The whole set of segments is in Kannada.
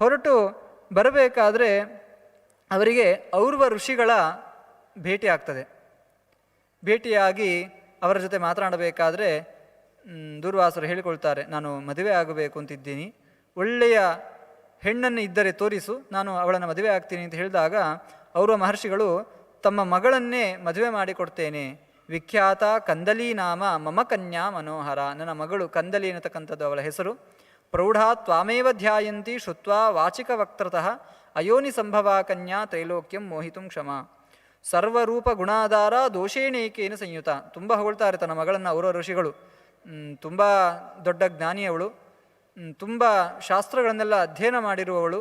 ಹೊರಟು ಬರಬೇಕಾದ್ರೆ ಅವರಿಗೆ ಔರ್ವ ಋಷಿಗಳ ಭೇಟಿ ಆಗ್ತದೆ. ಭೇಟಿಯಾಗಿ ಅವರ ಜೊತೆ ಮಾತನಾಡಬೇಕಾದ್ರೆ ದೂರ್ವಾಸರು ಹೇಳಿಕೊಳ್ತಾರೆ, ನಾನು ಮದುವೆ ಆಗಬೇಕು ಅಂತಿದ್ದೀನಿ, ಒಳ್ಳೆಯ ಹೆಣ್ಣನ್ನು ಇದ್ದರೆ ತೋರಿಸು, ನಾನು ಅವಳನ್ನು ಮದುವೆ ಆಗ್ತೀನಿ ಅಂತ ಹೇಳಿದಾಗ ಔರ್ವ ಮಹರ್ಷಿಗಳು ತಮ್ಮ ಮಗಳನ್ನೇ ಮದುವೆ ಮಾಡಿಕೊಡ್ತೇನೆ, ವಿಖ್ಯಾತ ಕಂದಲಿ ನಾಮ ಮಮ ಕನ್ಯಾ ಮನೋಹರ, ನನ್ನ ಮಗಳು ಕಂದಲಿ ಅನ್ನತಕ್ಕಂಥದ್ದು ಅವಳ ಹೆಸರು. ಪ್ರೌಢಾ ತ್ವಾಮೇವ ಧ್ಯಾಯಂತಿ ಶ್ರುತ್ವಾ ವಾಚಿಕ ವಕ್ತೃತಃ ಅಯೋನಿ ಸಂಭವ ಕನ್ಯಾ ತ್ರೈಲೋಕ್ಯಂ ಮೋಹಿತುಂ ಕ್ಷಮ. ಸರ್ವರೂಪ ಗುಣಾಧಾರ ದೋಷೇಣೇಕೇನ ಸಂಯುತ. ತುಂಬ ಹೊಗಳ್ತಾರೆ ತನ್ನ ಮಗಳನ್ನು ಔರ್ವ ಋಷಿಗಳು. ತುಂಬ ದೊಡ್ಡ ಜ್ಞಾನಿಯವಳು, ತುಂಬ ಶಾಸ್ತ್ರಗಳನ್ನೆಲ್ಲ ಅಧ್ಯಯನ ಮಾಡಿರುವವಳು,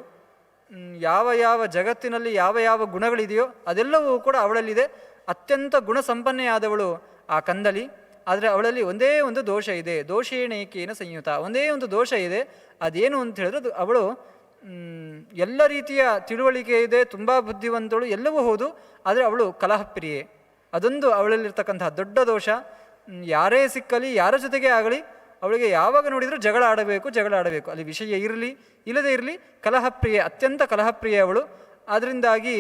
ಯಾವ ಯಾವ ಜಗತ್ತಿನಲ್ಲಿ ಯಾವ ಯಾವ ಗುಣಗಳಿದೆಯೋ ಅದೆಲ್ಲವೂ ಕೂಡ ಅವಳಲ್ಲಿದೆ. ಅತ್ಯಂತ ಗುಣ ಸಂಪನ್ನೆಯಾದವಳು ಆ ಕಂದಲಿ. ಆದರೆ ಅವಳಲ್ಲಿ ಒಂದೇ ಒಂದು ದೋಷ ಇದೆ, ದೋಷೇಣೇಕೇನ ಸಂಯುತ. ಒಂದೇ ಒಂದು ದೋಷ ಇದೆ, ಅದೇನು ಅಂತ ಹೇಳಿದ್ರೆ ಅದು ಅವಳು ಎಲ್ಲ ರೀತಿಯ ತಿಳುವಳಿಕೆ ಇದೆ, ತುಂಬ ಬುದ್ಧಿವಂತಳು, ಎಲ್ಲವೂ ಹೌದು, ಆದರೆ ಅವಳು ಕಲಹಪ್ರಿಯೆ. ಅದೊಂದು ಅವಳಲ್ಲಿರ್ತಕ್ಕಂತಹ ದೊಡ್ಡ ದೋಷ. ಯಾರೇ ಸಿಕ್ಕಲಿ, ಯಾರ ಜೊತೆಗೆ ಆಗಲಿ, ಅವಳಿಗೆ ಯಾವಾಗ ನೋಡಿದರೂ ಜಗಳ ಆಡಬೇಕು. ಅಲ್ಲಿ ವಿಷಯ ಇರಲಿ ಇಲ್ಲದೇ ಇರಲಿ, ಕಲಹಪ್ರಿಯೆ, ಅತ್ಯಂತ ಕಲಹಪ್ರಿಯೆ ಅವಳು. ಅದರಿಂದಾಗಿ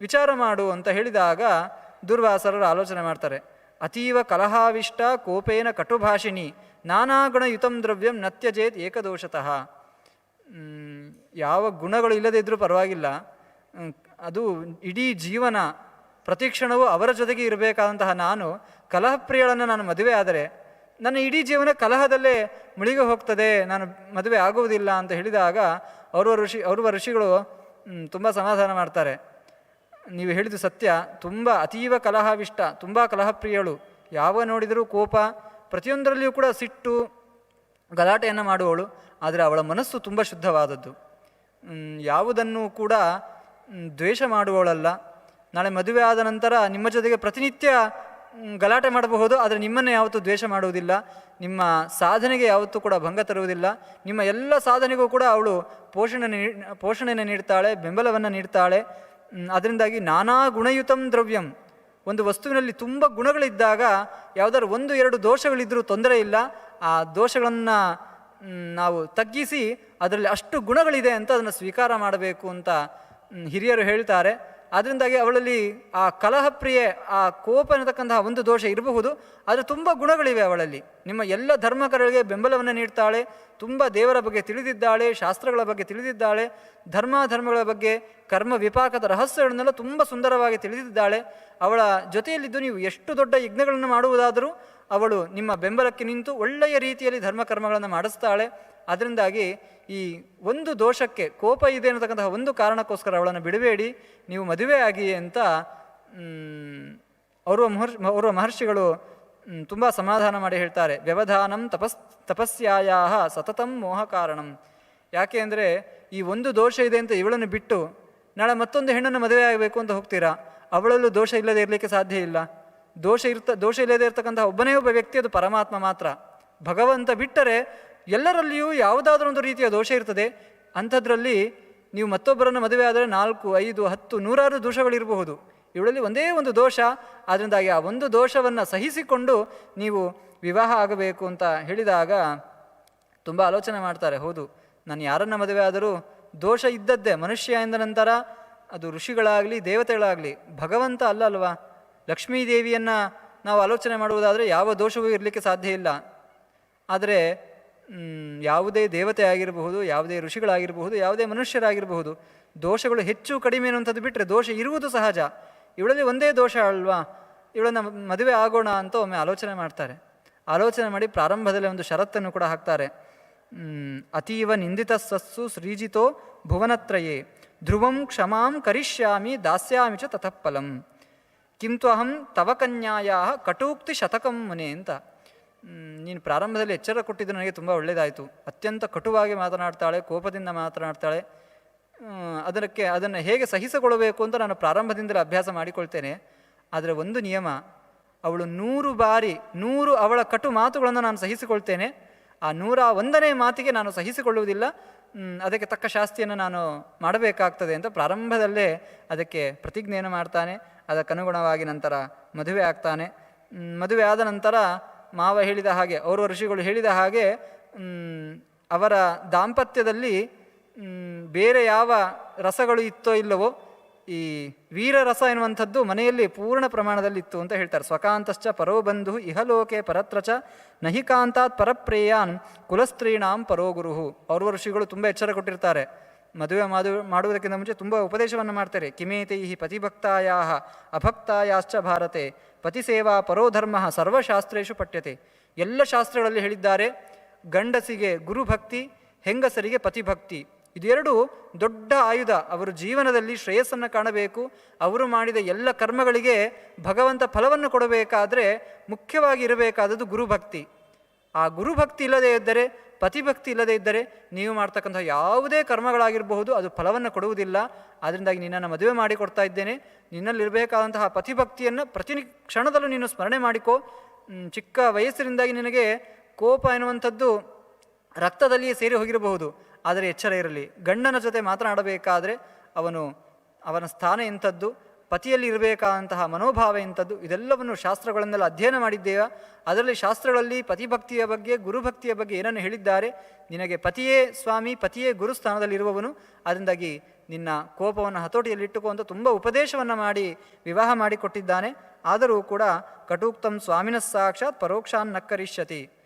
ವಿಚಾರ ಮಾಡು ಅಂತ ಹೇಳಿದಾಗ ದುರ್ವಾಸರರು ಆಲೋಚನೆ ಮಾಡ್ತಾರೆ. ಅತೀವ ಕಲಹಾವಿಷ್ಟ ಕೋಪೇನ ಕಟುಭಾಷಿಣಿ ನಾನಾಗುಣಯುತಂ ದ್ರವ್ಯಂ ನತ್ಯಜೇತ್ ಏಕದೋಷತಃ. ಯಾವ ಗುಣಗಳು ಇಲ್ಲದೇ ಇದ್ದರೂ ಪರವಾಗಿಲ್ಲ, ಅದು ಇಡೀ ಜೀವನ ಪ್ರತಿಕ್ಷಣವೂ ಅವರ ಜೊತೆಗೆ ಇರಬೇಕಾದಂತಹ ನಾನು ಕಲಹಪ್ರಿಯಳನ್ನು ನಾನು ಮದುವೆ ಆದರೆ ನನ್ನ ಇಡೀ ಜೀವನ ಕಲಹದಲ್ಲೇ ಮುಳುಗಿ ಹೋಗ್ತದೆ, ನಾನು ಮದುವೆ ಆಗುವುದಿಲ್ಲ ಅಂತ ಹೇಳಿದಾಗ ಔರ್ವ ಋಷಿಗಳು ತುಂಬ ಸಮಾಧಾನ ಮಾಡ್ತಾರೆ. ನೀವು ಹೇಳಿದ್ದು ಸತ್ಯ, ತುಂಬ ಅತೀವ ಕಲಹವಿಷ್ಟ, ತುಂಬ ಕಲಹಪ್ರಿಯಳು, ಯಾವ ನೋಡಿದರೂ ಕೋಪ, ಪ್ರತಿಯೊಂದರಲ್ಲಿಯೂ ಕೂಡ ಸಿಟ್ಟು, ಗಲಾಟೆಯನ್ನು ಮಾಡುವವಳು. ಆದರೆ ಅವಳ ಮನಸ್ಸು ತುಂಬ ಶುದ್ಧವಾದದ್ದು, ಯಾವುದನ್ನು ಕೂಡ ದ್ವೇಷ ಮಾಡುವವಳಲ್ಲ. ನಾಳೆ ಮದುವೆ ಆದ ನಂತರ ನಿಮ್ಮ ಜೊತೆಗೆ ಪ್ರತಿನಿತ್ಯ ಗಲಾಟೆ ಮಾಡಬಹುದು, ಆದರೆ ನಿಮ್ಮನ್ನೇ ಯಾವತ್ತೂ ದ್ವೇಷ ಮಾಡುವುದಿಲ್ಲ, ನಿಮ್ಮ ಸಾಧನೆಗೆ ಯಾವತ್ತೂ ಕೂಡ ಭಂಗ ತರುವುದಿಲ್ಲ. ನಿಮ್ಮ ಎಲ್ಲ ಸಾಧನೆಗೂ ಕೂಡ ಅವಳು ಪೋಷಣೆಯನ್ನು ನೀಡ್ತಾಳೆ, ಬೆಂಬಲವನ್ನು ನೀಡ್ತಾಳೆ. ಅದರಿಂದಾಗಿ ನಾನಾ ಗುಣಯುತಂ ದ್ರವ್ಯಂ. ಒಂದು ವಸ್ತುವಿನಲ್ಲಿ ತುಂಬ ಗುಣಗಳಿದ್ದಾಗ ಯಾವುದಾದ್ರು 1-2 ದೋಷಗಳಿದ್ದರೂ ತೊಂದರೆ ಇಲ್ಲ. ಆ ದೋಷಗಳನ್ನು ನಾವು ತಗ್ಗಿಸಿ ಅದರಲ್ಲಿ ಅಷ್ಟು ಗುಣಗಳಿದೆ ಅಂತ ಅದನ್ನು ಸ್ವೀಕಾರ ಮಾಡಬೇಕು ಅಂತ ಹಿರಿಯರು ಹೇಳ್ತಾರೆ. ಅದರಿಂದಾಗಿ ಅವಳಲ್ಲಿ ಆ ಕಲಹಪ್ರಿಯೆ, ಆ ಕೋಪ ಅನ್ನತಕ್ಕಂತಹ ಒಂದು ದೋಷ ಇರಬಹುದು, ಆದರೆ ತುಂಬ ಗುಣಗಳಿವೆ ಅವಳಲ್ಲಿ. ನಿಮ್ಮ ಎಲ್ಲ ಧರ್ಮಕರಿಗೆ ಬೆಂಬಲವನ್ನು ನೀಡ್ತಾಳೆ, ತುಂಬ ದೇವರ ಬಗ್ಗೆ ತಿಳಿದಿದ್ದಾಳೆ, ಶಾಸ್ತ್ರಗಳ ಬಗ್ಗೆ ತಿಳಿದಿದ್ದಾಳೆ, ಧರ್ಮಗಳ ಬಗ್ಗೆ, ಕರ್ಮ ವಿಪಾಕದ ರಹಸ್ಯಗಳನ್ನೆಲ್ಲ ತುಂಬ ಸುಂದರವಾಗಿ ತಿಳಿದಿದ್ದಾಳೆ. ಅವಳ ಜೊತೆಯಲ್ಲಿದ್ದು ನೀವು ಎಷ್ಟು ದೊಡ್ಡ ಯಜ್ಞಗಳನ್ನು ಮಾಡುವುದಾದರೂ ಅವಳು ನಿಮ್ಮ ಬೆಂಬಲಕ್ಕೆ ನಿಂತು ಒಳ್ಳೆಯ ರೀತಿಯಲ್ಲಿ ಧರ್ಮಕರ್ಮಗಳನ್ನು ಮಾಡಿಸ್ತಾಳೆ. ಅದರಿಂದಾಗಿ ಈ ಒಂದು ದೋಷಕ್ಕೆ, ಕೋಪ ಇದೆ ಅನ್ನತಕ್ಕಂತಹ ಒಂದು ಕಾರಣಕ್ಕೋಸ್ಕರ ಅವಳನ್ನು ಬಿಡಬೇಡಿ, ನೀವು ಮದುವೆ ಆಗಿ ಅಂತ ಔರ್ವ ಮಹರ್ಷಿಗಳು ತುಂಬ ಸಮಾಧಾನ ಮಾಡಿ ಹೇಳ್ತಾರೆ. ವ್ಯವಧಾನಂ ತಪಸ್ಯಾಯ ಸತತಂ ಮೋಹ ಕಾರಣಂ. ಯಾಕೆ ಅಂದರೆ ಈ ಒಂದು ದೋಷ ಇದೆ ಅಂತ ಇವಳನ್ನು ಬಿಟ್ಟು ನಾಳೆ ಮತ್ತೊಂದು ಹೆಣ್ಣನ್ನು ಮದುವೆ ಆಗಬೇಕು ಅಂತ ಹೋಗ್ತೀರಾ, ಅವಳಲ್ಲೂ ದೋಷ ಇಲ್ಲದೆ ಇರಲಿಕ್ಕೆ ಸಾಧ್ಯ ಇಲ್ಲ. ದೋಷ ಇಲ್ಲದೆ ಇರತಕ್ಕಂತಹ ಒಬ್ಬನೇ ಒಬ್ಬ ವ್ಯಕ್ತಿ, ಅದು ಪರಮಾತ್ಮ ಮಾತ್ರ. ಭಗವಂತ ಬಿಟ್ಟರೆ ಎಲ್ಲರಲ್ಲಿಯೂ ಯಾವುದಾದ್ರೂ ಒಂದು ರೀತಿಯ ದೋಷ ಇರ್ತದೆ. ಅಂಥದ್ರಲ್ಲಿ ನೀವು ಮತ್ತೊಬ್ಬರನ್ನು ಮದುವೆ ಆದರೆ 4, 5, 10, 100 ದೋಷಗಳಿರಬಹುದು. ಇವಳಲ್ಲಿ ಒಂದೇ ಒಂದು ದೋಷ. ಅದರಿಂದಾಗಿ ಆ ಒಂದು ದೋಷವನ್ನು ಸಹಿಸಿಕೊಂಡು ನೀವು ವಿವಾಹ ಆಗಬೇಕು ಅಂತ ಹೇಳಿದಾಗ ತುಂಬ ಆಲೋಚನೆ ಮಾಡ್ತಾರೆ. ಹೌದು, ನಾನು ಯಾರನ್ನು ಮದುವೆ ಆದರೂ ದೋಷ ಇದ್ದದ್ದೇ. ಮನುಷ್ಯ ಎಂದ ನಂತರ ಅದು ಋಷಿಗಳಾಗಲಿ ದೇವತೆಗಳಾಗಲಿ ಭಗವಂತ ಅಲ್ವಾ. ಲಕ್ಷ್ಮೀದೇವಿಯನ್ನು ನಾವು ಆಲೋಚನೆ ಮಾಡುವುದಾದರೆ ಯಾವ ದೋಷವೂ ಇರಲಿಕ್ಕೆ ಸಾಧ್ಯ ಇಲ್ಲ. ಆದರೆ ಯಾವುದೇ ದೇವತೆ ಆಗಿರಬಹುದು, ಯಾವುದೇ ಋಷಿಗಳಾಗಿರಬಹುದು, ಯಾವುದೇ ಮನುಷ್ಯರಾಗಿರಬಹುದು, ದೋಷಗಳು ಹೆಚ್ಚು ಕಡಿಮೆ ಅನ್ನುವಂಥದ್ದು ಬಿಟ್ಟರೆ ದೋಷ ಇರುವುದು ಸಹಜ. ಇವಳಲ್ಲಿ ಒಂದೇ ದೋಷ ಅಲ್ವಾ, ಇವಳನ್ನು ಮದುವೆ ಆಗೋಣ ಅಂತ ಒಮ್ಮೆ ಆಲೋಚನೆ ಮಾಡ್ತಾರೆ. ಆಲೋಚನೆ ಮಾಡಿ ಪ್ರಾರಂಭದಲ್ಲಿ ಒಂದು ಷರತ್ತನ್ನು ಕೂಡ ಹಾಕ್ತಾರೆ. ಅತೀವ ನಿಂದಿತ ಸಸ್ಸು ಸೃಜಿತೋ ಭುವನತ್ರಯೇ ಧ್ರುವಂ ಕ್ಷಮಾಂ ಕರಿಷ್ಯಾಮಿ ದಾಸ್ಯಾಮಿ ಚ ತತಃಫಲಂ ಕಿಂತು ಅಹಂ ತವ ಕನ್ಯಾಯ ಕಟೂಕ್ತಿ ಶತಕಂ ಮುನೆ ಅಂತ. ನೀನು ಪ್ರಾರಂಭದಲ್ಲಿ ಎಚ್ಚರ ಕೊಟ್ಟಿದ್ದು ನನಗೆ ತುಂಬ ಒಳ್ಳೆಯದಾಯಿತು. ಅತ್ಯಂತ ಕಟುವಾಗಿ ಮಾತನಾಡ್ತಾಳೆ, ಕೋಪದಿಂದ ಮಾತನಾಡ್ತಾಳೆ. ಅದನ್ನು ಹೇಗೆ ಸಹಿಸಿಕೊಳ್ಳಬೇಕು ಅಂತ ನಾನು ಪ್ರಾರಂಭದಿಂದಲೇ ಅಭ್ಯಾಸ ಮಾಡಿಕೊಳ್ತೇನೆ. ಆದರೆ ಒಂದು ನಿಯಮ, ಅವಳು 100 ಬಾರಿ 100 ಅವಳ ಕಟು ಮಾತುಗಳನ್ನು ನಾನು ಸಹಿಸಿಕೊಳ್ತೇನೆ. ಆ 101ನೇ ಮಾತಿಗೆ ನಾನು ಸಹಿಸಿಕೊಳ್ಳುವುದಿಲ್ಲ. ಅದಕ್ಕೆ ತಕ್ಕ ಶಾಸ್ತಿಯನ್ನು ನಾನು ಮಾಡಬೇಕಾಗ್ತದೆ ಅಂತ ಪ್ರಾರಂಭದಲ್ಲೇ ಅದಕ್ಕೆ ಪ್ರತಿಜ್ಞೆಯನ್ನು ಮಾಡ್ತಾನೆ. ಅದಕ್ಕನುಗುಣವಾಗಿ ನಂತರ ಮದುವೆ ಆಗ್ತಾನೆ. ಮದುವೆ ಆದ ನಂತರ ಮಾವ ಹೇಳಿದ ಹಾಗೆ, ಋಷಿಗಳು ಹೇಳಿದ ಹಾಗೆ ಅವರ ದಾಂಪತ್ಯದಲ್ಲಿ ಬೇರೆ ಯಾವ ರಸಗಳು ಇತ್ತೋ ಇಲ್ಲವೋ ಈ ವೀರರಸ ಎನ್ನುವಂಥದ್ದು ಮನೆಯಲ್ಲಿ ಪೂರ್ಣ ಪ್ರಮಾಣದಲ್ಲಿ ಇತ್ತು ಅಂತ ಹೇಳ್ತಾರೆ. ಸ್ವಕಾಂತಶ್ಚ ಪರೋಬಂಧು ಇಹಲೋಕೆ ಪರತ್ರಚ ನಹಿಕಾಂತಾತ್ ಪರಪ್ರೇಯಾನ್ ಕುಲಸ್ತ್ರೀಣಾಂ ಪರೋಗುರುಹು. ಅವ್ರವ ಋಷಿಗಳು ತುಂಬ ಎಚ್ಚರ ಕೊಟ್ಟಿರ್ತಾರೆ. ಮದುವೆ ಮಾಡುವುದಕ್ಕಿಂತ ಮುಂಚೆ ತುಂಬ ಉಪದೇಶವನ್ನು ಮಾಡ್ತಾರೆ. ಕಿಮೇತೈ ಪತಿಭಕ್ತಾಯಾ ಅಭಕ್ತಾಯಾಶ್ಚ ಭಾರತೆ ಪತಿಸೇವಾ ಪರೋಧರ್ಮ ಸರ್ವಶಾಸ್ತ್ರೇಷು ಪಠ್ಯತೆ. ಎಲ್ಲ ಶಾಸ್ತ್ರಗಳಲ್ಲಿ ಹೇಳಿದ್ದಾರೆ, ಗಂಡಸಿಗೆ ಗುರುಭಕ್ತಿ, ಹೆಂಗಸರಿಗೆ ಪತಿಭಕ್ತಿ. ಇದೆರಡು ದೊಡ್ಡ ಆಯುಧ. ಅವರು ಜೀವನದಲ್ಲಿ ಶ್ರೇಯಸ್ಸನ್ನು ಕಾಣಬೇಕು, ಅವರು ಮಾಡಿದ ಎಲ್ಲ ಕರ್ಮಗಳಿಗೆ ಭಗವಂತ ಫಲವನ್ನು ಕೊಡಬೇಕಾದ್ರೆ ಮುಖ್ಯವಾಗಿ ಇರಬೇಕಾದದ್ದು ಗುರುಭಕ್ತಿ. ಆ ಗುರುಭಕ್ತಿ ಇಲ್ಲದೇ ಇದ್ದರೆ, ಪತಿಭಕ್ತಿ ಇಲ್ಲದೇ ಇದ್ದರೆ ನೀವು ಮಾಡ್ತಕ್ಕಂಥ ಯಾವುದೇ ಕರ್ಮಗಳಾಗಿರಬಹುದು ಅದು ಫಲವನ್ನು ಕೊಡುವುದಿಲ್ಲ. ಅದರಿಂದಾಗಿ ನಿನ್ನನ್ನು ಮದುವೆ ಮಾಡಿಕೊಡ್ತಾ ಇದ್ದೇನೆ, ನಿನ್ನಲ್ಲಿರಬೇಕಾದಂತಹ ಪತಿಭಕ್ತಿಯನ್ನು ಪ್ರತಿ ಕ್ಷಣದಲ್ಲೂ ನೀನು ಸ್ಮರಣೆ ಮಾಡಿಕೋ. ಚಿಕ್ಕ ವಯಸ್ಸಿನಿಂದಾಗಿ ನಿನಗೆ ಕೋಪ ಎನ್ನುವಂಥದ್ದು ರಕ್ತದಲ್ಲಿಯೇ ಸೇರಿ ಹೋಗಿರಬಹುದು, ಆದರೆ ಎಚ್ಚರ ಇರಲಿ. ಗಂಡನ ಜೊತೆ ಮಾತನಾಡಬೇಕಾದ್ರೆ ಅವನ ಸ್ಥಾನ ಎಂಥದ್ದು, ಪತಿಯಲ್ಲಿ ಇರಬೇಕಾದಂತಹ ಮನೋಭಾವ ಎಂಥದ್ದು, ಇದೆಲ್ಲವನ್ನು ಶಾಸ್ತ್ರಗಳನ್ನೆಲ್ಲ ಅಧ್ಯಯನ ಮಾಡಿದ್ದೇವೆ. ಅದರಲ್ಲಿ ಶಾಸ್ತ್ರಗಳಲ್ಲಿ ಪತಿಭಕ್ತಿಯ ಬಗ್ಗೆ, ಗುರುಭಕ್ತಿಯ ಬಗ್ಗೆ ಏನನ್ನು ಹೇಳಿದ್ದಾರೆ. ನಿನಗೆ ಪತಿಯೇ ಸ್ವಾಮಿ, ಪತಿಯೇ ಗುರುಸ್ಥಾನದಲ್ಲಿರುವವನು, ಅದರಿಂದಾಗಿ ನಿನ್ನ ಕೋಪವನ್ನು ಹತೋಟಿಯಲ್ಲಿಟ್ಟುಕೋ ಅಂತ ತುಂಬ ಉಪದೇಶವನ್ನು ಮಾಡಿ ವಿವಾಹ ಮಾಡಿಕೊಟ್ಟಿದ್ದಾನೆ. ಆದರೂ ಕೂಡ ಕಟೂಕ್ತಂ ಸ್ವಾಮಿನ ಸಾಕ್ಷಾತ್ ಪರೋಕ್ಷಾನ್ ನಕ್ಕರಿಷ್ಯತಿ.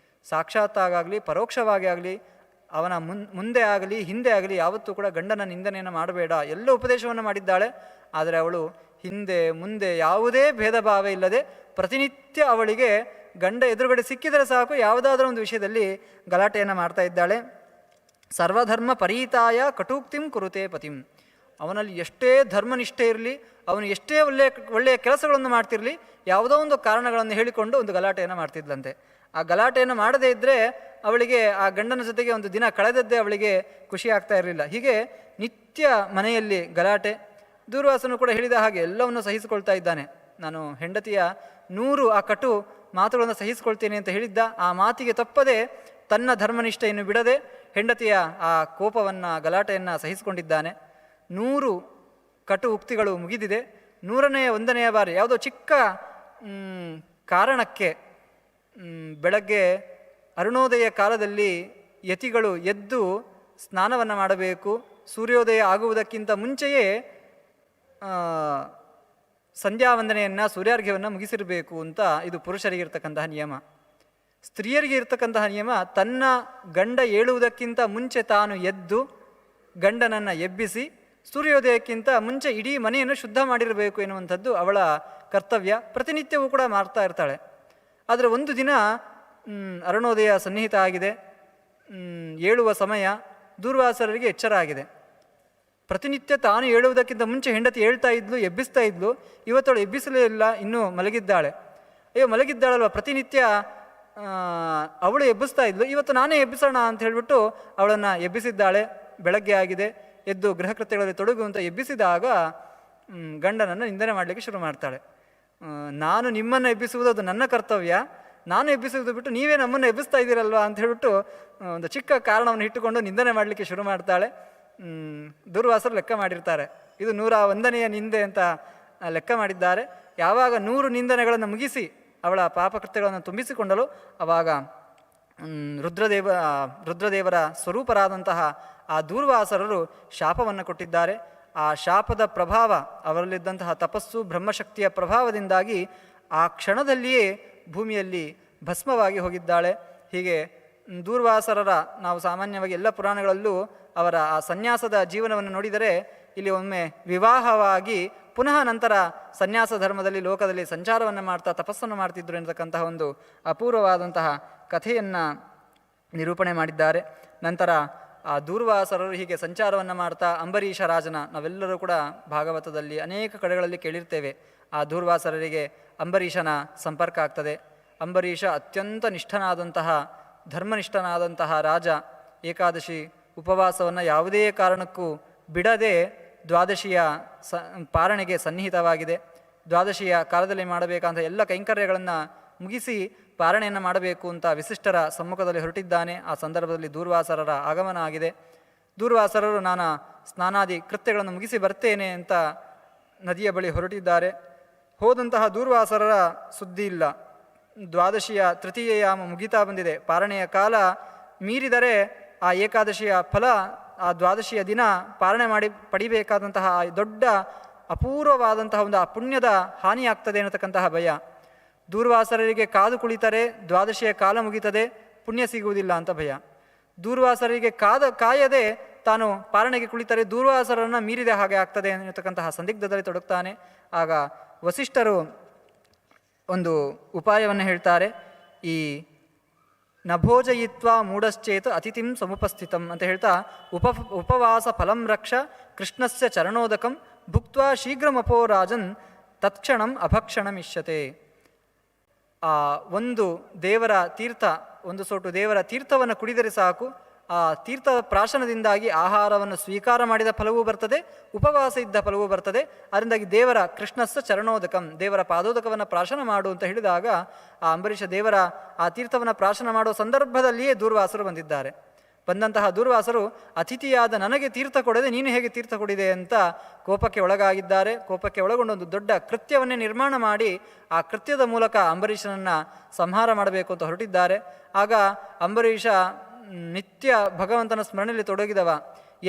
ಸಾಕ್ಷಾತ್ತಾಗಲಿ ಪರೋಕ್ಷವಾಗಿ ಆಗಲಿ, ಅವನ ಮುಂದೆ ಆಗಲಿ ಹಿಂದೆ ಆಗಲಿ ಯಾವತ್ತೂ ಕೂಡ ಗಂಡನ ನಿಂದನೆಯನ್ನು ಮಾಡಬೇಡ ಎಲ್ಲ ಉಪದೇಶವನ್ನು ಮಾಡಿದ್ದಾಳೆ. ಆದರೆ ಅವಳು ಹಿಂದೆ ಮುಂದೆ ಯಾವುದೇ ಭೇದ ಭಾವ ಇಲ್ಲದೆ ಪ್ರತಿನಿತ್ಯ ಅವಳಿಗೆ ಗಂಡ ಎದುರುಗಡೆ ಸಿಕ್ಕಿದರೆ ಸಾಕು ಯಾವುದಾದ್ರೂ ಒಂದು ವಿಷಯದಲ್ಲಿ ಗಲಾಟೆಯನ್ನು ಮಾಡ್ತಾ ಇದ್ದಾಳೆ. ಸರ್ವಧರ್ಮ ಪರೀತಾಯ ಕಟೂಕ್ತಿಂ ಕುರುತೆ ಪತಿಂ. ಅವನಲ್ಲಿ ಎಷ್ಟೇ ಧರ್ಮನಿಷ್ಠೆ ಇರಲಿ, ಅವನು ಎಷ್ಟೇ ಒಳ್ಳೆಯ ಕೆಲಸಗಳನ್ನು ಮಾಡ್ತಿರಲಿ, ಯಾವುದೋ ಒಂದು ಕಾರಣಗಳನ್ನು ಹೇಳಿಕೊಂಡು ಒಂದು ಗಲಾಟೆಯನ್ನು ಮಾಡ್ತಿದ್ಲಂತೆ. ಆ ಗಲಾಟೆಯನ್ನು ಮಾಡದೇ ಇದ್ದರೆ ಅವಳಿಗೆ ಆ ಗಂಡನ ಜೊತೆಗೆ ಒಂದು ದಿನ ಕಳೆದದ್ದೇ ಅವಳಿಗೆ ಖುಷಿ ಆಗ್ತಾ ಇರಲಿಲ್ಲ. ಹೀಗೆ ನಿತ್ಯ ಮನೆಯಲ್ಲಿ ಗಲಾಟೆ. ದೂರ್ವಾಸನು ಕೂಡ ಹೇಳಿದ ಹಾಗೆ ಎಲ್ಲವನ್ನು ಸಹಿಸಿಕೊಳ್ತಾ ಇದ್ದಾನೆ. ನಾನು ಹೆಂಡತಿಯ 100 ಆ ಕಟು ಮಾತುಗಳನ್ನು ಸಹಿಸಿಕೊಳ್ತೇನೆ ಅಂತ ಹೇಳಿದ್ದ. ಆ ಮಾತಿಗೆ ತಪ್ಪದೆ ತನ್ನ ಧರ್ಮನಿಷ್ಠೆಯನ್ನು ಬಿಡದೆ ಹೆಂಡತಿಯ ಆ ಕೋಪವನ್ನು ಗಲಾಟೆಯನ್ನು ಸಹಿಸಿಕೊಂಡಿದ್ದಾನೆ. 100 ಕಟು ಉಕ್ತಿಗಳು ಮುಗಿದಿದೆ. 101ನೆಯ ಬಾರಿ ಯಾವುದೋ ಚಿಕ್ಕ ಕಾರಣಕ್ಕೆ ಬೆಳಗ್ಗೆ ಅರುಣೋದಯ ಕಾಲದಲ್ಲಿ ಯತಿಗಳು ಎದ್ದು ಸ್ನಾನವನ್ನು ಮಾಡಬೇಕು, ಸೂರ್ಯೋದಯ ಆಗುವುದಕ್ಕಿಂತ ಮುಂಚೆಯೇ ಸಂಧ್ಯಾವಂದನೆಯನ್ನು ಸೂರ್ಯಾರ್ಘ್ಯವನ್ನು ಮುಗಿಸಿರಬೇಕು ಅಂತ ಇದು ಪುರುಷರಿಗೆ ಇರತಕ್ಕಂತಹ ನಿಯಮ. ಸ್ತ್ರೀಯರಿಗೆ ಇರತಕ್ಕಂತಹ ನಿಯಮ ತನ್ನ ಗಂಡ ಏಳುವುದಕ್ಕಿಂತ ಮುಂಚೆ ತಾನು ಎದ್ದು ಗಂಡನನ್ನು ಎಬ್ಬಿಸಿ ಸೂರ್ಯೋದಯಕ್ಕಿಂತ ಮುಂಚೆ ಇಡೀ ಮನೆಯನ್ನು ಶುದ್ಧ ಮಾಡಿರಬೇಕು ಎನ್ನುವಂಥದ್ದು ಅವಳ ಕರ್ತವ್ಯ. ಪ್ರತಿನಿತ್ಯವೂ ಕೂಡ ಮಾಡ್ತಾ ಇರ್ತಾಳೆ. ಆದರೆ ಒಂದು ದಿನ ಅರುಣೋದಯ ಸನ್ನಿಹಿತ ಆಗಿದೆ, ಏಳುವ ಸಮಯ. ದೂರ್ವಾಸರಿಗೆ ಎಚ್ಚರ ಆಗಿದೆ. ಪ್ರತಿನಿತ್ಯ ತಾನು ಏಳುವುದಕ್ಕಿಂತ ಮುಂಚೆ ಹೆಂಡತಿ ಹೇಳ್ತಾ ಇದ್ಲು, ಎಬ್ಬಿಸ್ತಾ ಇದ್ಲು. ಇವತ್ತವಳು ಎಬ್ಬಿಸಲೇ ಇಲ್ಲ, ಇನ್ನೂ ಮಲಗಿದ್ದಾಳೆ. ಅಯ್ಯೋ ಮಲಗಿದ್ದಾಳಲ್ವ, ಪ್ರತಿನಿತ್ಯ ಅವಳು ಎಬ್ಬಿಸ್ತಾ ಇದ್ಲು, ಇವತ್ತು ನಾನೇ ಎಬ್ಬಿಸೋಣ ಅಂತ ಹೇಳಿಬಿಟ್ಟು ಅವಳನ್ನು ಎಬ್ಬಿಸಿದ್ದಾಳೆ. ಬೆಳಗ್ಗೆ ಆಗಿದೆ, ಎದ್ದು ಗೃಹ ಕೃತ್ಯಗಳಲ್ಲಿ ತೊಡಗು ಅಂತ ಎಬ್ಬಿಸಿದಾಗ ಗಂಡನನ್ನು ನಿಂದನೆ ಮಾಡಲಿಕ್ಕೆ ಶುರು ಮಾಡ್ತಾಳೆ. ನಾನು ನಿಮ್ಮನ್ನು ಎಬ್ಬಿಸುವುದು ಅದು ನನ್ನ ಕರ್ತವ್ಯ, ನಾನು ಎಬ್ಬಿಸುವುದು ಬಿಟ್ಟು ನೀವೇ ನಮ್ಮನ್ನು ಎಬ್ಬಿಸ್ತಾ ಇದ್ದೀರಲ್ವ ಅಂತ ಹೇಳಿಬಿಟ್ಟು ಒಂದು ಚಿಕ್ಕ ಕಾರಣವನ್ನು ಇಟ್ಟುಕೊಂಡು ನಿಂದನೆ ಮಾಡಲಿಕ್ಕೆ ಶುರು ಮಾಡ್ತಾಳೆ. ದೂರ್ವಾಸರು ಲೆಕ್ಕ ಮಾಡಿರ್ತಾರೆ, ಇದು 101ನೆಯ ನಿಂದೆ ಅಂತ ಲೆಕ್ಕ ಮಾಡಿದ್ದಾರೆ. ಯಾವಾಗ 100 ನಿಂದನೆಗಳನ್ನು ಮುಗಿಸಿ ಅವಳ ಪಾಪಕೃತ್ಯಗಳನ್ನು ತುಂಬಿಸಿಕೊಂಡಲು ಆವಾಗ ರುದ್ರದೇವರ ಸ್ವರೂಪರಾದಂತಹ ಆ ದೂರ್ವಾಸರರು ಶಾಪವನ್ನು ಕೊಟ್ಟಿದ್ದಾರೆ. ಆ ಶಾಪದ ಪ್ರಭಾವ, ಅವರಲ್ಲಿದ್ದಂತಹ ತಪಸ್ಸು ಬ್ರಹ್ಮಶಕ್ತಿಯ ಪ್ರಭಾವದಿಂದಾಗಿ ಆ ಕ್ಷಣದಲ್ಲಿಯೇ ಭೂಮಿಯಲ್ಲಿ ಭಸ್ಮವಾಗಿ ಹೋಗಿದ್ದಾಳೆ. ಹೀಗೆ ದೂರ್ವಾಸರರ ನಾವು ಸಾಮಾನ್ಯವಾಗಿ ಎಲ್ಲ ಪುರಾಣಗಳಲ್ಲೂ ಅವರ ಆ ಸನ್ಯಾಸದ ಜೀವನವನ್ನು ನೋಡಿದರೆ ಇಲ್ಲಿ ಒಮ್ಮೆ ವಿವಾಹವಾಗಿ ಪುನಃ ನಂತರ ಸನ್ಯಾಸ ಧರ್ಮದಲ್ಲಿ ಲೋಕದಲ್ಲಿ ಸಂಚಾರವನ್ನು ಮಾಡ್ತಾ ತಪಸ್ಸನ್ನು ಮಾಡ್ತಿದ್ರು ಎನ್ನತಕ್ಕಂತಹ ಒಂದು ಅಪೂರ್ವವಾದಂತಹ ಕಥೆಯನ್ನು ನಿರೂಪಣೆ ಮಾಡಿದ್ದಾರೆ. ನಂತರ ಆ ದೂರ್ವಾಸರರು ಹೀಗೆ ಸಂಚಾರವನ್ನು ಮಾಡ್ತಾ ಅಂಬರೀಷ ರಾಜನ, ನಾವೆಲ್ಲರೂ ಕೂಡ ಭಾಗವತದಲ್ಲಿ ಅನೇಕ ಕಡೆಗಳಲ್ಲಿ ಕೇಳಿರ್ತೇವೆ, ಆ ದೂರ್ವಾಸರರಿಗೆ ಅಂಬರೀಷನ ಸಂಪರ್ಕ ಆಗ್ತದೆ. ಅಂಬರೀಷ ಅತ್ಯಂತ ನಿಷ್ಠನಾದಂತಹ ಧರ್ಮನಿಷ್ಠನಾದಂತಹ ರಾಜ. ಏಕಾದಶಿ ಉಪವಾಸವನ್ನು ಯಾವುದೇ ಕಾರಣಕ್ಕೂ ಬಿಡದೆ ದ್ವಾದಶಿಯ ಪಾರಣೆಗೆ ಸನ್ನಿಹಿತವಾಗಿದೆ. ದ್ವಾದಶಿಯ ಕಾಲದಲ್ಲಿ ಮಾಡಬೇಕಂತ ಎಲ್ಲ ಕೈಂಕರ್ಯಗಳನ್ನು ಮುಗಿಸಿ ಪಾರಣೆಯನ್ನು ಮಾಡಬೇಕು ಅಂತ ವಿಶಿಷ್ಟರ ಸಮ್ಮುಖದಲ್ಲಿ ಹೊರಟಿದ್ದಾನೆ. ಆ ಸಂದರ್ಭದಲ್ಲಿ ದೂರ್ವಾಸರರ ಆಗಮನ ಆಗಿದೆ. ದೂರ್ವಾಸರರು ನಾನು ಸ್ನಾನಾದಿ ಕೃತ್ಯಗಳನ್ನು ಮುಗಿಸಿ ಬರ್ತೇನೆ ಅಂತ ನದಿಯ ಬಳಿ ಹೊರಟಿದ್ದಾರೆ. ಹೋದಂತಹ ದೂರ್ವಾಸರರ ಸುದ್ದಿ ಇಲ್ಲ. ದ್ವಾದಶಿಯ ತೃತೀಯ ಯಾಮ ಮುಗಿತಾ ಬಂದಿದೆ. ಪಾರಣೆಯ ಕಾಲ ಮೀರಿದರೆ ಆ ಏಕಾದಶಿಯ ಫಲ, ಆ ದ್ವಾದಶಿಯ ದಿನ ಪಾಲನೆ ಮಾಡಿ ಪಡಿಬೇಕಾದಂತಹ ದೊಡ್ಡ ಅಪೂರ್ವವಾದಂತಹ ಒಂದು ಆ ಪುಣ್ಯದ ಹಾನಿಯಾಗ್ತದೆ ಅನ್ನತಕ್ಕಂತಹ ಭಯ. ದೂರ್ವಾಸರರಿಗೆ ಕಾದು ಕುಳಿತರೆ ದ್ವಾದಶಿಯ ಕಾಲ ಮುಗಿತದೆ, ಪುಣ್ಯ ಸಿಗುವುದಿಲ್ಲ ಅಂತ ಭಯ. ದೂರ್ವಾಸರಿಗೆ ಕಾಯದೆ ತಾನು ಪಾಲನೆಗೆ ಕುಳಿತರೆ ದೂರ್ವಾಸರನ್ನು ಮೀರಿದ ಹಾಗೆ ಆಗ್ತದೆ ಅನ್ನತಕ್ಕಂತಹ ಸಂದಿಗ್ಧದಲ್ಲಿ ತೊಡಗ್ತಾನೆ. ಆಗ ವಸಿಷ್ಠರು ಒಂದು ಉಪಾಯವನ್ನು ಹೇಳ್ತಾರೆ. ಈ ನಭೋಜಯಿತ್ವ ಮೂಢಶ್ಚೇತ್ ಅತಿಥಿಂ ಸಮುಪಸ್ಥಿತಂ ಅಂತ ಹೇಳ್ತಾ, ಉಪವಾಸ ಫಲಂ ರಕ್ಷ ಕೃಷ್ಣಸ್ಯ ಚರಣೋದಕಂ ಭುಕ್ತ್ವಾ ಶೀಘ್ರಮಪೋ ರಾಜನ್ ತತ್ಕ್ಷಣಂ ಅಭಕ್ಷಣಮಿಷ್ಯತೆ. ಆ ಒಂದು ದೇವರ ತೀರ್ಥ, ಒಂದು ಸೋಟು ದೇವರ ತೀರ್ಥವನ್ನು ಕುಡಿದರೆ ಸಾಕು, ಆ ತೀರ್ಥ ಪ್ರಾಶನದಿಂದಾಗಿ ಆಹಾರವನ್ನು ಸ್ವೀಕಾರ ಮಾಡಿದ ಫಲವೂ ಬರ್ತದೆ, ಉಪವಾಸ ಇದ್ದ ಫಲವೂ ಬರ್ತದೆ. ಅದರಿಂದಾಗಿ ದೇವರ ಕೃಷ್ಣಸ್ಸ ಚರಣೋದಕಂ, ದೇವರ ಪಾದೋದಕವನ್ನು ಪ್ರಾಶನ ಮಾಡು ಅಂತ ಹೇಳಿದಾಗ ಆ ಅಂಬರೀಷ ದೇವರ ಆ ತೀರ್ಥವನ್ನು ಪ್ರಾಶನ ಮಾಡುವ ಸಂದರ್ಭದಲ್ಲಿಯೇ ದೂರ್ವಾಸರು ಬಂದಿದ್ದಾರೆ. ಬಂದಂತಹ ದೂರ್ವಾಸರು ಅತಿಥಿಯಾದ ನನಗೆ ತೀರ್ಥ ಕೊಡದೆ ನೀನು ಹೇಗೆ ತೀರ್ಥ ಕೊಡಿದೆ ಅಂತ ಕೋಪಕ್ಕೆ ಒಳಗಾಗಿದ್ದಾರೆ. ಕೋಪಕ್ಕೆ ಒಳಗೊಂಡು ಒಂದು ದೊಡ್ಡ ಕೃತ್ಯವನ್ನೇ ನಿರ್ಮಾಣ ಮಾಡಿ ಆ ಕೃತ್ಯದ ಮೂಲಕ ಅಂಬರೀಷನನ್ನು ಸಂಹಾರ ಮಾಡಬೇಕು ಅಂತ ಹೊರಟಿದ್ದಾರೆ. ಆಗ ಅಂಬರೀಷ ನಿತ್ಯ ಭಗವಂತನ ಸ್ಮರಣೆಯಲ್ಲಿ ತೊಡಗಿದವ,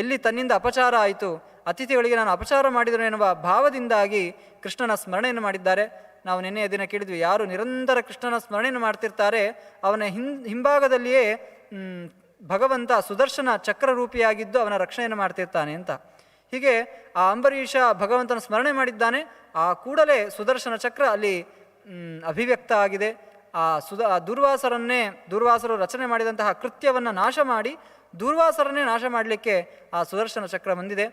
ಎಲ್ಲಿ ತನ್ನಿಂದ ಅಪಚಾರ ಆಯಿತು, ಅತಿಥಿಗಳಿಗೆ ನಾನು ಅಪಚಾರ ಮಾಡಿದನು ಎನ್ನುವ ಭಾವದಿಂದಾಗಿ ಕೃಷ್ಣನ ಸ್ಮರಣೆಯನ್ನು ಮಾಡಿದ್ದಾರೆ. ನಾವು ನಿನ್ನೆಯ ದಿನ ಕೇಳಿದ್ವಿ, ಯಾರು ನಿರಂತರ ಕೃಷ್ಣನ ಸ್ಮರಣೆಯನ್ನು ಮಾಡ್ತಿರ್ತಾರೆ ಅವನ ಹಿಂಭಾಗದಲ್ಲಿಯೇ ಭಗವಂತ ಸುದರ್ಶನ ಚಕ್ರರೂಪಿಯಾಗಿದ್ದು ಅವನ ರಕ್ಷಣೆಯನ್ನು ಮಾಡ್ತಿರ್ತಾನೆ ಅಂತ. ಹೀಗೆ ಆ ಅಂಬರೀಷ ಭಗವಂತನ ಸ್ಮರಣೆ ಮಾಡಿದ್ದಾನೆ, ಆ ಕೂಡಲೇ ಸುದರ್ಶನ ಚಕ್ರ ಅಲ್ಲಿ ಅಭಿವ್ಯಕ್ತ ಆಗಿದೆ. ಆ ದುರ್ವಾಸರು ರಚನೆ ಮಾಡಿದಂತಹ ಕೃತ್ಯವನ್ನು ನಾಶ ಮಾಡಿ ದುರ್ವಾಸರನ್ನೇ ನಾಶ ಮಾಡಲಿಕ್ಕೆ ಆ ಸುದರ್ಶನ ಚಕ್ರ ಬಂದಿದೆ.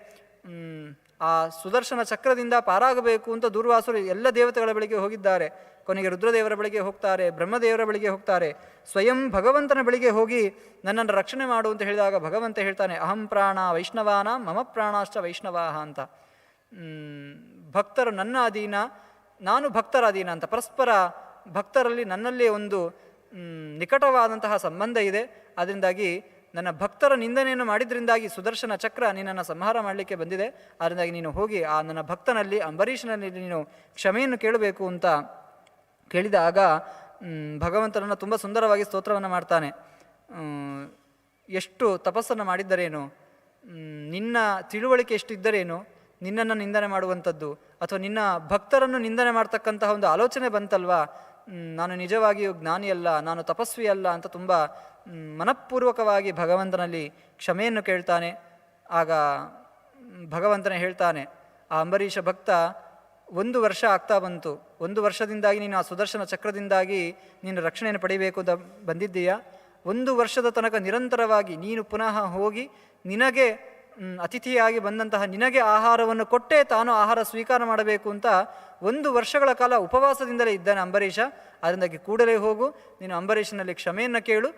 ಆ ಸುದರ್ಶನ ಚಕ್ರದಿಂದ ಪಾರಾಗಬೇಕು ಅಂತ ದುರ್ವಾಸರು ಎಲ್ಲ ದೇವತೆಗಳ ಬಳಿಗೆ ಹೋಗಿದ್ದಾರೆ. ಕೊನೆಗೆ ರುದ್ರದೇವರ ಬಳಿಗೆ ಹೋಗ್ತಾರೆ, ಬ್ರಹ್ಮದೇವರ ಬಳಿಗೆ ಹೋಗ್ತಾರೆ, ಸ್ವಯಂ ಭಗವಂತನ ಬಳಿಗೆ ಹೋಗಿ ನನ್ನನ್ನು ರಕ್ಷಣೆ ಮಾಡು ಅಂತ ಹೇಳಿದಾಗ ಭಗವಂತ ಹೇಳ್ತಾನೆ, ಅಹಂ ಪ್ರಾಣ ವೈಷ್ಣವಾನ ಮಮ ಪ್ರಾಣಾಶ್ಚ ವೈಷ್ಣವಾಹ ಅಂತ. ಭಕ್ತರು ನನ್ನ ಅಧೀನ, ನಾನು ಭಕ್ತರ ಅಧೀನ ಅಂತ. ಪರಸ್ಪರ ಭಕ್ತರಲ್ಲಿ ನನ್ನಲ್ಲಿ ಒಂದು ನಿಕಟವಾದಂತಹ ಸಂಬಂಧ ಇದೆ. ಅದರಿಂದಾಗಿ ನನ್ನ ಭಕ್ತರ ನಿಂದನೆಯನ್ನು ಮಾಡಿದ್ರಿಂದಾಗಿ ಸುದರ್ಶನ ಚಕ್ರ ನಿನ್ನನ್ನು ಸಂಹಾರ ಮಾಡಲಿಕ್ಕೆ ಬಂದಿದೆ. ಅದರಿಂದಾಗಿ ನೀನು ಹೋಗಿ ಆ ನನ್ನ ಭಕ್ತನಲ್ಲಿ ಅಂಬರೀಷನಲ್ಲಿ ನೀನು ಕ್ಷಮೆಯನ್ನು ಕೇಳಬೇಕು ಅಂತ ಕೇಳಿದಾಗ ಭಗವಂತನನ್ನು ತುಂಬ ಸುಂದರವಾಗಿ ಸ್ತೋತ್ರವನ್ನು ಮಾಡ್ತಾನೆ. ಎಷ್ಟು ತಪಸ್ಸನ್ನು ಮಾಡಿದ್ದರೇನು, ನಿನ್ನ ತಿಳುವಳಿಕೆ ಎಷ್ಟು ಇದ್ದರೇನು ನಿನ್ನನ್ನು ನಿಂದನೆ ಮಾಡುವಂಥದ್ದು, ಅಥವಾ ನಿನ್ನ ಭಕ್ತರನ್ನು ನಿಂದನೆ ಮಾಡ್ತಕ್ಕಂತಹ ಒಂದು ಆಲೋಚನೆ ಬಂತಲ್ವಾ, ನಾನು ನಿಜವಾಗಿಯೂ ಜ್ಞಾನಿಯಲ್ಲ, ನಾನು ತಪಸ್ವಿಯಲ್ಲ ಅಂತ ತುಂಬ ಮನಃಪೂರ್ವಕವಾಗಿ ಭಗವಂತನಲ್ಲಿ ಕ್ಷಮೆಯನ್ನು ಕೇಳ್ತಾನೆ. ಆಗ ಭಗವಂತನೇ ಹೇಳ್ತಾನೆ, ಆ ಅಂಬರೀಷ ಭಕ್ತ 1 ವರ್ಷ ಆಗ್ತಾ ಬಂತು, 1 ವರ್ಷದಿಂದಾಗಿ ನೀನು ಆ ಸುದರ್ಶನ ಚಕ್ರದಿಂದಾಗಿ ನೀನು ರಕ್ಷಣೆಯನ್ನು ಪಡಿಬೇಕು ಅಂತ ಬಂದಿದ್ದೀಯಾ. 1 ವರ್ಷದ ತನಕ ನಿರಂತರವಾಗಿ ನೀನು ಪುನಃ ಹೋಗಿ ನಿನಗೆ ಅತಿಥಿಯಾಗಿ ಬಂದಂತಹ ನಿನಗೆ ಆಹಾರವನ್ನು ಕೊಟ್ಟೇ ತಾನು ಆಹಾರ ಸ್ವೀಕಾರ ಮಾಡಬೇಕು ಅಂತ 1 ವರ್ಷಗಳ ಕಾಲ ಉಪವಾಸದಿಂದಲೇ ಇದ್ದಾನೆ ಅಂಬರೀಷ. ಅದರಿಂದಾಗಿ ಕೂಡಲೇ ಹೋಗು, ನೀನು ಅಂಬರೀಷನಲ್ಲಿ ಕ್ಷಮೆಯನ್ನು ಕೇಳು,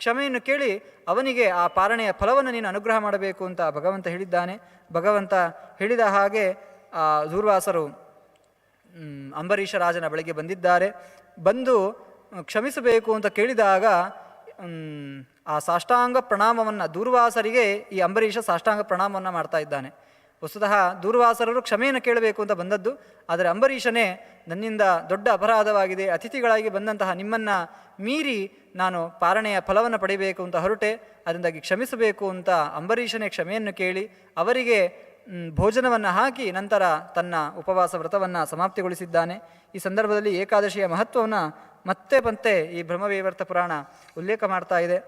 ಕ್ಷಮೆಯನ್ನು ಕೇಳಿ ಅವನಿಗೆ ಆ ಪಾಲನೆಯ ಫಲವನ್ನು ನೀನು ಅನುಗ್ರಹ ಮಾಡಬೇಕು ಅಂತ ಭಗವಂತ ಹೇಳಿದ್ದಾನೆ. ಭಗವಂತ ಹೇಳಿದ ಹಾಗೆ ಆ ದೂರ್ವಾಸರು ಅಂಬರೀಷ ರಾಜನ ಬಳಿಗೆ ಬಂದಿದ್ದಾರೆ. ಬಂದು ಕ್ಷಮಿಸಬೇಕು ಅಂತ ಕೇಳಿದಾಗ ಆ ಸಾಷ್ಟಾಂಗ ಪ್ರಣಾಮವನ್ನು ದೂರ್ವಾಸರಿಗೆ ಈ ಅಂಬರೀಷ ಸಾಷ್ಟಾಂಗ ಪ್ರಣಾಮವನ್ನು ಮಾಡ್ತಾ ಇದ್ದಾನೆ. ವಸ್ತುತಃ ದೂರ್ವಾಸರರು ಕ್ಷಮೆಯನ್ನು ಕೇಳಬೇಕು ಅಂತ ಬಂದದ್ದು, ಆದರೆ ಅಂಬರೀಷನೇ ನನ್ನಿಂದ ದೊಡ್ಡ ಅಪರಾಧವಾಗಿದೆ, ಅತಿಥಿಗಳಾಗಿ ಬಂದಂತಹ ನಿಮ್ಮನ್ನು ಮೀರಿ ನಾನು ಪಾಲನೆಯ ಫಲವನ್ನು ಪಡಿಬೇಕು ಅಂತ ಹೊರಟೆ, ಅದರಿಂದಾಗಿ ಕ್ಷಮಿಸಬೇಕು ಅಂತ ಅಂಬರೀಷನೇ ಕ್ಷಮೆಯನ್ನು ಕೇಳಿ ಅವರಿಗೆ ಭೋಜನವನ್ನು ಹಾಕಿ ನಂತರ ತನ್ನ ಉಪವಾಸ ವ್ರತವನ್ನು ಸಮಾಪ್ತಿಗೊಳಿಸಿದ್ದಾನೆ. ಈ ಸಂದರ್ಭದಲ್ಲಿ ಏಕಾದಶಿಯ ಮಹತ್ವವನ್ನು ಮತ್ತೆ ಈ ಬ್ರಹ್ಮವೈವರ್ತ ಪುರಾಣ ಉಲ್ಲೇಖ ಮಾಡ್ತಾ ಇದೆ.